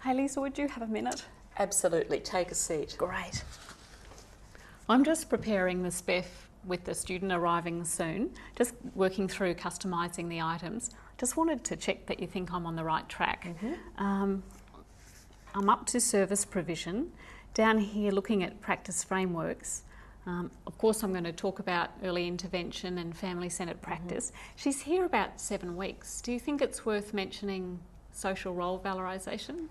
Hey Lisa, would you have a minute? Absolutely, take a seat. Great. I'm just preparing the SPEF with the student arriving soon, just working through customising the items. Just wanted to check that you think I'm on the right track. I'm up to service provision. Down here looking at practice frameworks. Of course I'm going to talk about early intervention and family-centred practice. She's here about 7 weeks. Do you think it's worth mentioning social role valorisation?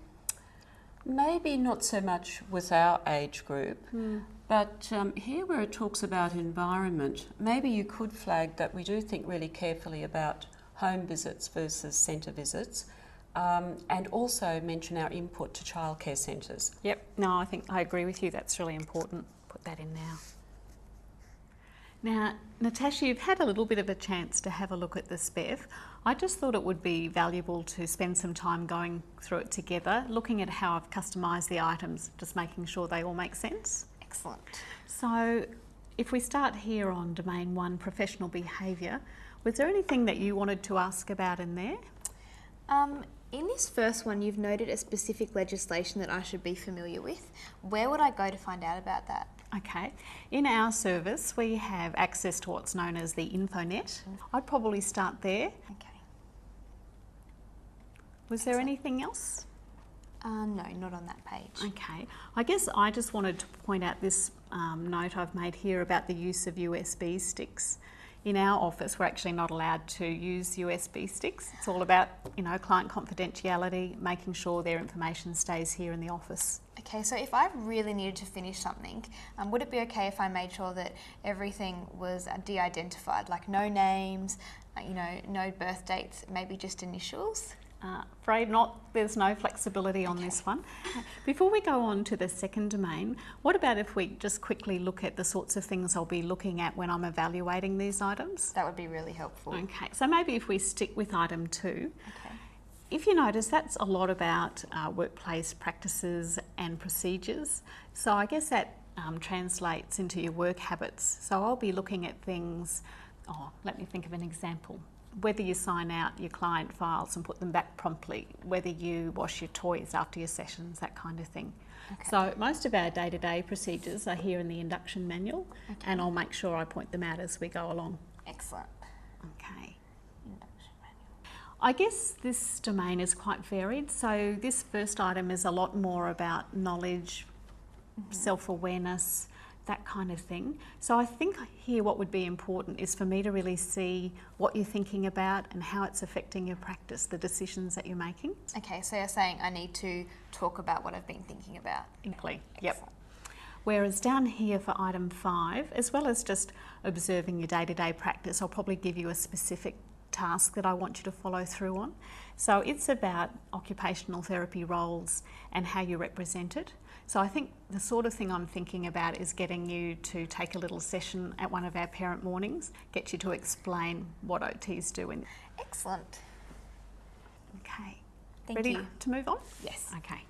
Maybe not so much with our age group, but here where it talks about environment, maybe you could flag that we do think really carefully about home visits versus centre visits, and also mention our input to childcare centres. Yep, no, I think I agree with you, that's really important. Put that in now. Now, Natasha, you've had a little bit of a chance to have a look at the SPEF. I just thought it would be valuable to spend some time going through it together, looking at how I've customised the items, just making sure they all make sense. Excellent. So, if we start here on Domain 1, Professional Behaviour, was there anything that you wanted to ask about in there? In this first one, you've noted a specific legislation that I should be familiar with. Where would I go to find out about that? Okay, in our service we have access to what's known as the InfoNet. I'd probably start there. Okay. Was there anything else? No, not on that page. Okay, I guess I just wanted to point out this note I've made here about the use of USB sticks. In our office, we're actually not allowed to use USB sticks. It's all about, client confidentiality, making sure their information stays here in the office. Okay, so if I really needed to finish something, would it be okay if I made sure that everything was de-identified, like no names, no birth dates, maybe just initials? Afraid not, there's no flexibility on this one. Before we go on to the second domain, what about if we just quickly look at the sorts of things I'll be looking at when I'm evaluating these items? That would be really helpful. Okay, so maybe if we stick with item 2. Okay. If you notice, that's a lot about workplace practices and procedures. So I guess that translates into your work habits. So I'll be looking at things, let me think of an example. Whether you sign out your client files and put them back promptly, whether you wash your toys after your sessions, that kind of thing. Okay. So most of our day-to-day procedures are here in the induction manual, and I'll make sure I point them out as we go along. Excellent. Okay. Induction manual. I guess this domain is quite varied. So this first item is a lot more about knowledge, self-awareness, that kind of thing. So I think here what would be important is for me to really see what you're thinking about and how it's affecting your practice, the decisions that you're making. Okay, so you're saying I need to talk about what I've been thinking about. Exactly, yep. Whereas down here for item 5, as well as just observing your day-to-day practice, I'll probably give you a specific task that I want you to follow through on. So it's about occupational therapy roles and how you represent it. So I think the sort of thing I'm thinking about is getting you to take a little session at one of our parent mornings, get you to explain what OTs do. Excellent. Okay. Thank Ready you. to move on? Yes. Okay.